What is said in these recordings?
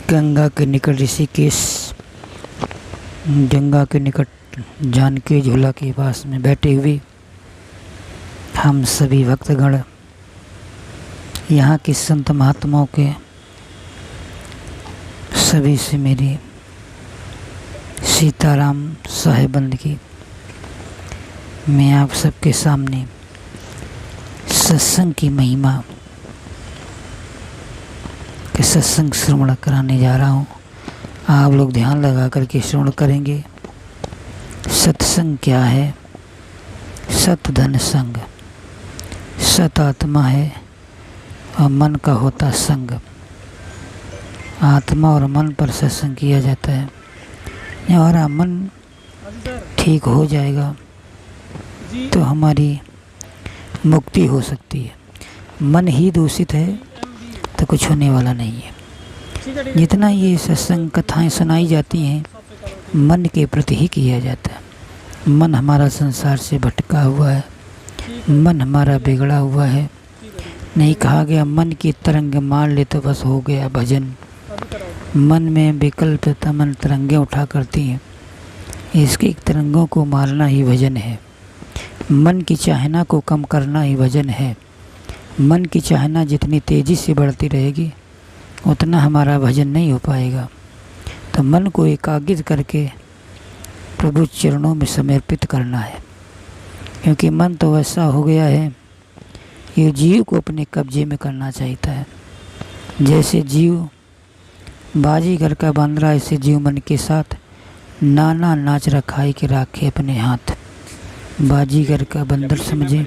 गंगा के निकट ऋषिकेश, गंगा के निकट जानकी झूला के पास में बैठे हुए हम सभी भक्तगण यहाँ के संत महात्माओं के सभी से मेरी सीताराम साहेबंद की मैं आप सबके सामने सत्संग की महिमा के सत्संग श्रवण कराने जा रहा हूँ। आप लोग ध्यान लगा करके श्रवण करेंगे। सत्संग क्या है? सत धन संग, सत आत्मा है और मन का होता संग। आत्मा और मन पर सत्संग किया जाता है। हमारा मन ठीक हो जाएगा तो हमारी मुक्ति हो सकती है। मन ही दूषित है तो कुछ होने वाला नहीं है। जितना ये सत्संग कथाएं सुनाई जाती हैं मन के प्रति ही किया जाता है। मन हमारा संसार से भटका हुआ है, मन हमारा बिगड़ा हुआ है। नहीं कहा गया मन की तरंग मान ले तो बस हो गया भजन। मन में विकल्प तमन तरंगें उठा करती हैं, इसकी तरंगों को मारना ही भजन है। मन की चाहना को कम करना ही भजन है। मन की चाहना जितनी तेज़ी से बढ़ती रहेगी उतना हमारा भजन नहीं हो पाएगा। तो मन को एकाग्र करके प्रभु चरणों में समर्पित करना है, क्योंकि मन तो ऐसा हो गया है ये जीव को अपने कब्जे में करना चाहता है। जैसे जीव बाजीगर का बंदरा, ऐसे जीव मन के साथ नाना नाच रखाई के राखे अपने हाथ। बाजीगर का बंदर समझे,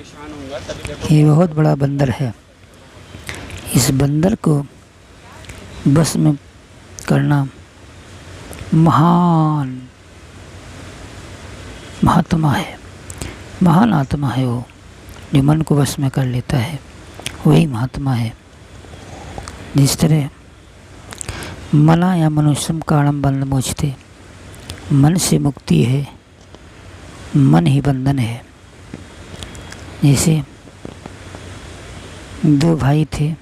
ये बहुत बड़ा बंदर है। इस बंदर को बस में करना महान महात्मा है, महान आत्मा है। वो जो मन को बस में कर लेता है वही महात्मा है। जिस तरह मना या मनुष्यम कारणम बंध मोचते, मन से मुक्ति है, मन ही बंधन है। जैसे दो भाई थे,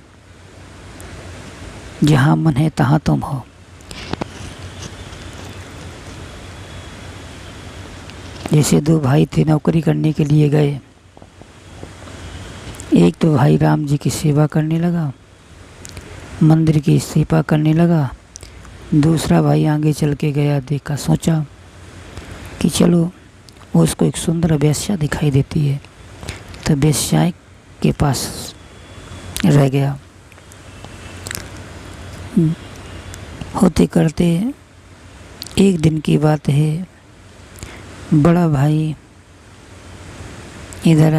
जहाँ मन है तहाँ तुम हो। जैसे दो भाई थे, नौकरी करने के लिए गए। एक तो भाई राम जी की सेवा करने लगा, मंदिर की सेवा करने लगा। दूसरा भाई आगे चल के गया, देखा, सोचा कि चलो उसको एक सुंदर वेश्या दिखाई देती है, तो वेश्या के पास रह गया। होते करते एक दिन की बात है, बड़ा भाई इधर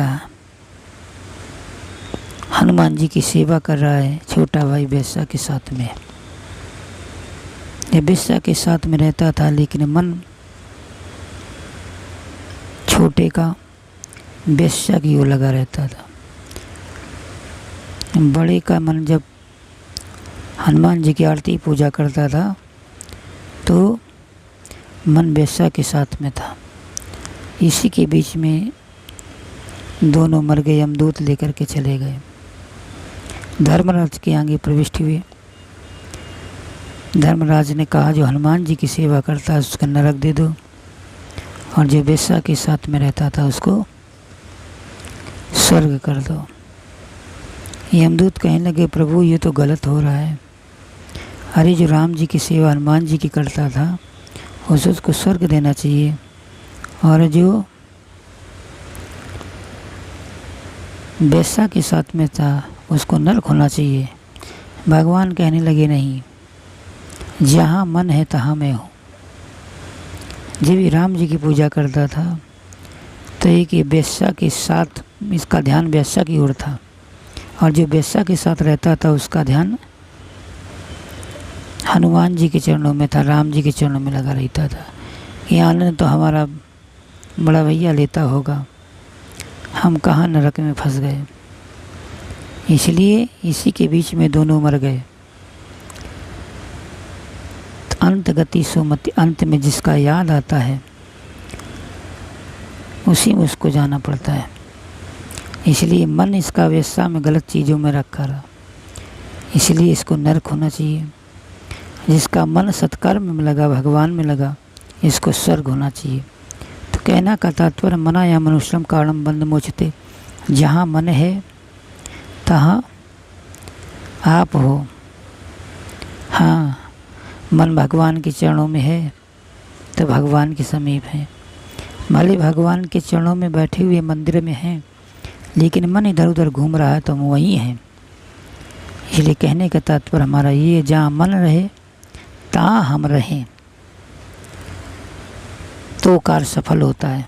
हनुमान जी की सेवा कर रहा है, छोटा भाई वेश्या के साथ में। ये वेश्या के साथ में रहता था, लेकिन मन छोटे का वेश्या की ओर लगा रहता था। बड़े का मन जब हनुमान जी की आरती पूजा करता था तो मन वेश्या के साथ में था। इसी के बीच में दोनों मर गए, यमदूत लेकर के चले गए। धर्मराज के आगे प्रविष्ट हुए। धर्मराज ने कहा जो हनुमान जी की सेवा करता है उसका नरक दे दो, और जो वेश्या के साथ में रहता था उसको स्वर्ग कर दो। यमदूत कहने लगे प्रभु ये तो गलत हो रहा है। अरे जो राम जी की सेवा हनुमान जी की करता था उसको स्वर्ग देना चाहिए, और जो वेश्या के साथ में था उसको नरक होना चाहिए। भगवान कहने लगे नहीं, जहाँ मन है तहाँ मैं हूँ। जब भी राम जी की पूजा करता था तो एक ये वेश्या के साथ, इसका ध्यान वेश्या की ओर था, और जो वेश्या के साथ रहता था उसका ध्यान हनुमान जी के चरणों में था, राम जी के चरणों में लगा रहता था। ये आनंद तो हमारा बड़ा भैया लेता होगा, हम कहाँ नरक में फंस गए। इसलिए इसी के बीच में दोनों मर गए। तो अंत गति सुमति, अंत में जिसका याद आता है उसी में उसको जाना पड़ता है। इसलिए मन इसका वेश्या में गलत चीज़ों में रखा रहा, इसलिए इसको नरक होना चाहिए। जिसका मन सत्कर्म में लगा, भगवान में लगा, इसको स्वर्ग होना चाहिए। तो कहना का तात्पर्य मना या मनुष्यम कारणम बंध मोचते, जहाँ मन है तहाँ आप हो। हाँ, मन भगवान के चरणों में है तो भगवान के समीप है। भले भगवान के चरणों में बैठे हुए मंदिर में हैं, लेकिन मन इधर उधर घूम रहा है तो हम वहीं हैं। इसलिए कहने का तात्पर्य हमारा ये, जहाँ मन रहे तहाँ हम रहें तो कार्य सफल होता है।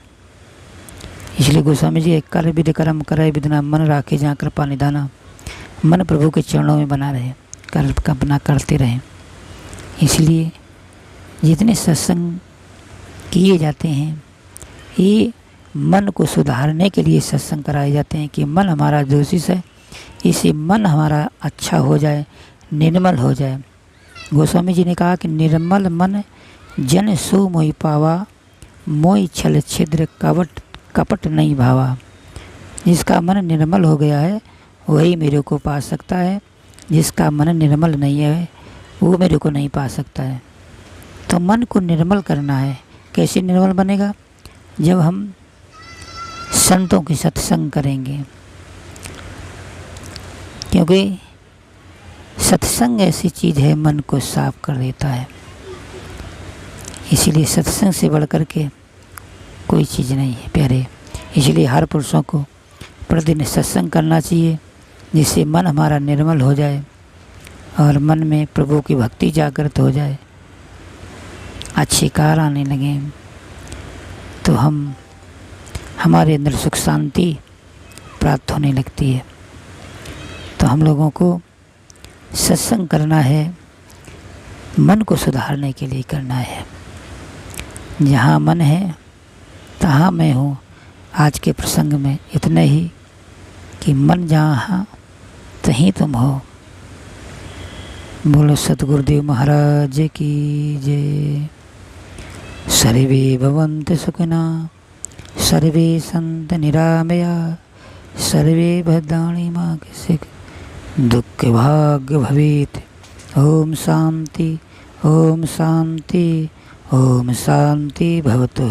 इसलिए गोस्वामी जी एक कार्य विधि कर्म करे विधना मन राखे जहाँ कृपा निधाना। मन प्रभु के चरणों में बना रहे, कर्म अपना करते रहें। इसलिए जितने सत्संग किए जाते हैं ये मन को सुधारने के लिए सत्संग कराए जाते हैं कि मन हमारा दोषित है, इसे मन हमारा अच्छा हो जाए, निर्मल हो जाए। गोस्वामी जी ने कहा कि निर्मल मन जन सो मोहि पावा, मोहि छल छिद्र कपट नहीं भावा। जिसका मन निर्मल हो गया है वही मेरे को पा सकता है, जिसका मन निर्मल नहीं है वो मेरे को नहीं पा सकता है। तो मन को निर्मल करना है। कैसे निर्मल बनेगा? जब हम संतों की सत्संग करेंगे, क्योंकि सत्संग ऐसी चीज़ है मन को साफ कर देता है। इसीलिए सत्संग से बढ़ कर के कोई चीज़ नहीं है प्यारे। इसलिए हर पुरुषों को प्रतिदिन सत्संग करना चाहिए, जिससे मन हमारा निर्मल हो जाए और मन में प्रभु की भक्ति जागृत हो जाए, अच्छे कार्य आने लगे, तो हमारे अंदर सुख शांति प्राप्त होने लगती है। तो हम लोगों को सत्संग करना है, मन को सुधारने के लिए करना है। जहाँ मन है तहाँ मैं हूँ। आज के प्रसंग में इतना ही कि मन जहाँ तहीं तुम हो। बोलो सतगुरुदेव महाराज की जय। सर्वे भवन्तु सुखिनः, सर्वे सन्तु निरामया, सर्वे भद्राणि मा कश्चित् दुःख भाग्य भवेत्। ओम शांति, ओम शांति, ओम शांति भवतु।